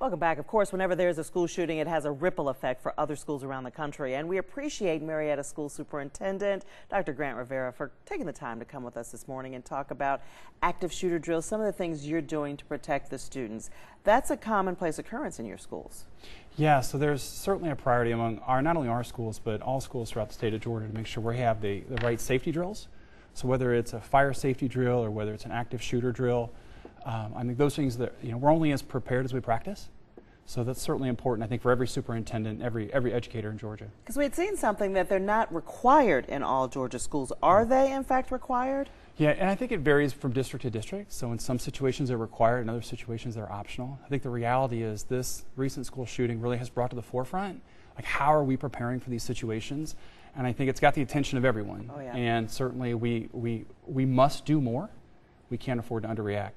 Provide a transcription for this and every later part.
Welcome back. Of course, whenever there's a school shooting, it has a ripple effect for other schools around the country. And we appreciate Marietta School Superintendent Dr. Grant Rivera for taking the time to come with us this morning and talk about active shooter drills, some of the things you're doing to protect the students. That's a commonplace occurrence in your schools. Yeah, so there's certainly a priority among not only our schools, but all schools throughout the state of Georgia to make sure we have the right safety drills. So whether it's a fire safety drill or whether it's an active shooter drill, I think those things that, we're only as prepared as we practice. So that's certainly important, I think, for every superintendent, every educator in Georgia. Because we had seen something that they're not required in all Georgia schools. Are they, in fact, required? Yeah, and I think it varies from district to district. So in some situations they're required, in other situations they're optional. I think the reality is this recent school shooting really has brought to the forefront, like, how are we preparing for these situations? And I think it's got the attention of everyone. Oh, yeah. And certainly we must do more. We can't afford to underreact.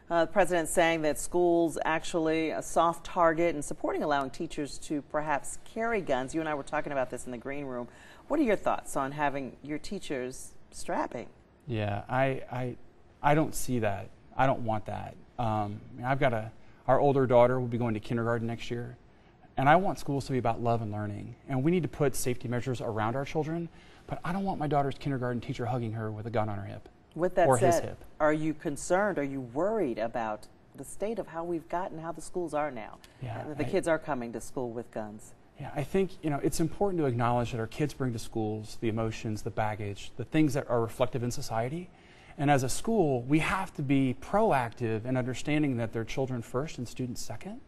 The president's saying that schools actually a soft target and supporting allowing teachers to perhaps carry guns. You and I were talking about this in the green room. What are your thoughts on having your teachers strapping? Yeah, I don't see that. I don't want that. I've got our older daughter will be going to kindergarten next year, and I want schools to be about love and learning. And we need to put safety measures around our children, but I don't want my daughter's kindergarten teacher hugging her with a gun on her hip. With that or said, his hip. Are you concerned, are you worried about the state of how we've gotten, how the schools are now? Yeah, the kids are coming to school with guns. Yeah, I think it's important to acknowledge that our kids bring to schools the emotions, the baggage, the things that are reflective in society. And as a school, we have to be proactive in understanding that they're children first and students second.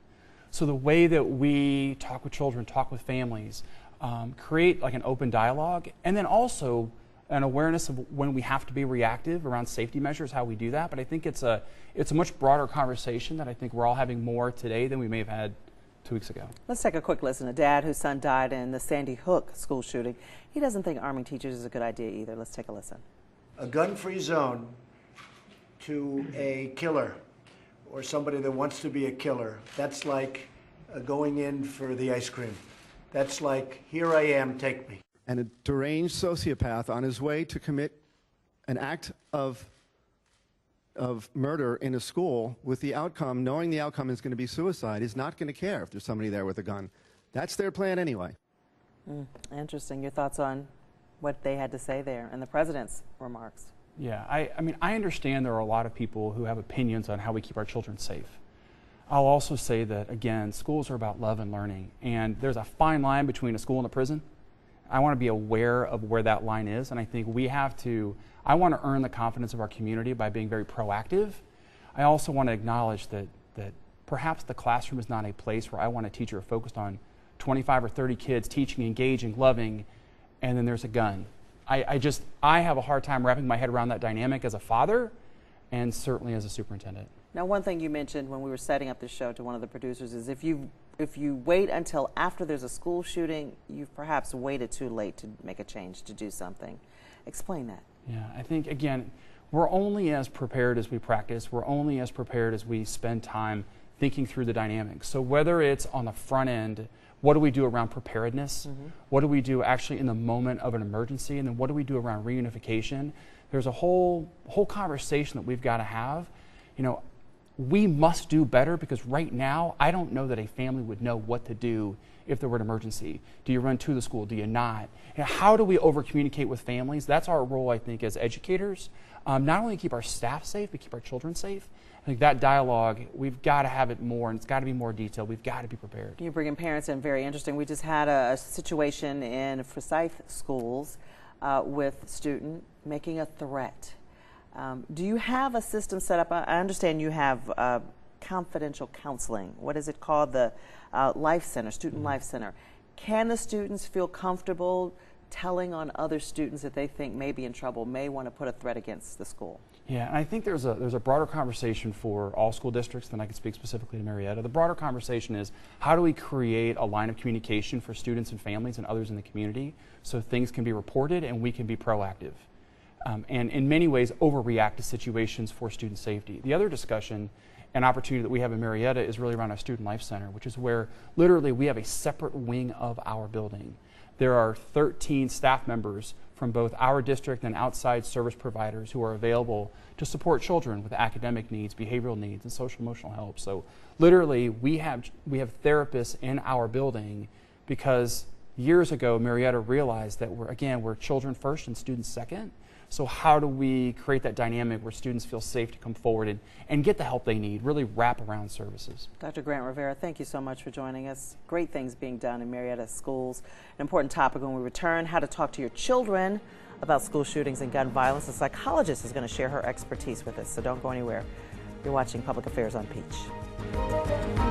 So the way that we talk with children, talk with families, create like an open dialogue, and then also an awareness of when we have to be reactive around safety measures, how we do that. But I think it's a much broader conversation that I think we're all having more today than we may have had 2 weeks ago. Let's take a quick listen. A dad whose son died in the Sandy Hook school shooting. He doesn't think arming teachers is a good idea either. Let's take a listen. A gun-free zone to a killer or somebody that wants to be a killer, that's like going in for the ice cream. That's like, here I am, take me. And a deranged sociopath on his way to commit an act of murder in a school with the outcome, knowing the outcome is going to be suicide, is not going to care if there's somebody there with a gun. That's their plan anyway. Interesting. Your thoughts on what they had to say there and the president's remarks? Yeah, I mean, I understand there are a lot of people who have opinions on how we keep our children safe. I'll also say that, again, schools are about love and learning, and there's a fine line between a school and a prison. I want to be aware of where that line is, and I think I want to earn the confidence of our community by being very proactive. I also want to acknowledge that perhaps the classroom is not a place where I want a teacher focused on 25 or 30 kids teaching, engaging, loving, and then there's a gun. I have a hard time wrapping my head around that dynamic as a father and certainly as a superintendent. Now, one thing you mentioned when we were setting up this show to one of the producers is if you wait until after there's a school shooting, you've perhaps waited too late to make a change, to do something. Explain that. Yeah, I think, again, we're only as prepared as we practice. We're only as prepared as we spend time thinking through the dynamics. So whether it's on the front end, what do we do around preparedness? What do we do actually in the moment of an emergency? And then what do we do around reunification? There's a whole conversation that we've got to have. We must do better, because right now, I don't know that a family would know what to do if there were an emergency. Do you run to the school? Do you not? How do we over-communicate with families? That's our role, I think, as educators. Not only keep our staff safe, but keep our children safe. I think that dialogue, we've got to have it more, and it's got to be more detailed. We've got to be prepared. You bring in parents in, very interesting. We just had a situation in Forsyth schools with a student making a threat. Do you have a system set up? I understand you have confidential counseling. What is it called? The Life Center, Student Life Center. Can the students feel comfortable telling on other students that they think may be in trouble, may want to put a threat against the school? Yeah, and I think there's a broader conversation for all school districts than I can speak specifically to Marietta. The broader conversation is, how do we create a line of communication for students and families and others in the community so things can be reported and we can be proactive? And in many ways overreact to situations for student safety. The other discussion and opportunity that we have in Marietta is really around our Student Life Center, which is where literally we have a separate wing of our building. There are 13 staff members from both our district and outside service providers who are available to support children with academic needs, behavioral needs, and social emotional help. So literally, we have therapists in our building because years ago, Marietta realized that we're children first and students second. So how do we create that dynamic where students feel safe to come forward and get the help they need, really wrap around services? Dr. Grant Rivera, thank you so much for joining us. Great things being done in Marietta schools. An important topic when we return, how to talk to your children about school shootings and gun violence. A psychologist is going to share her expertise with us, so don't go anywhere. You're watching Public Affairs on Peach.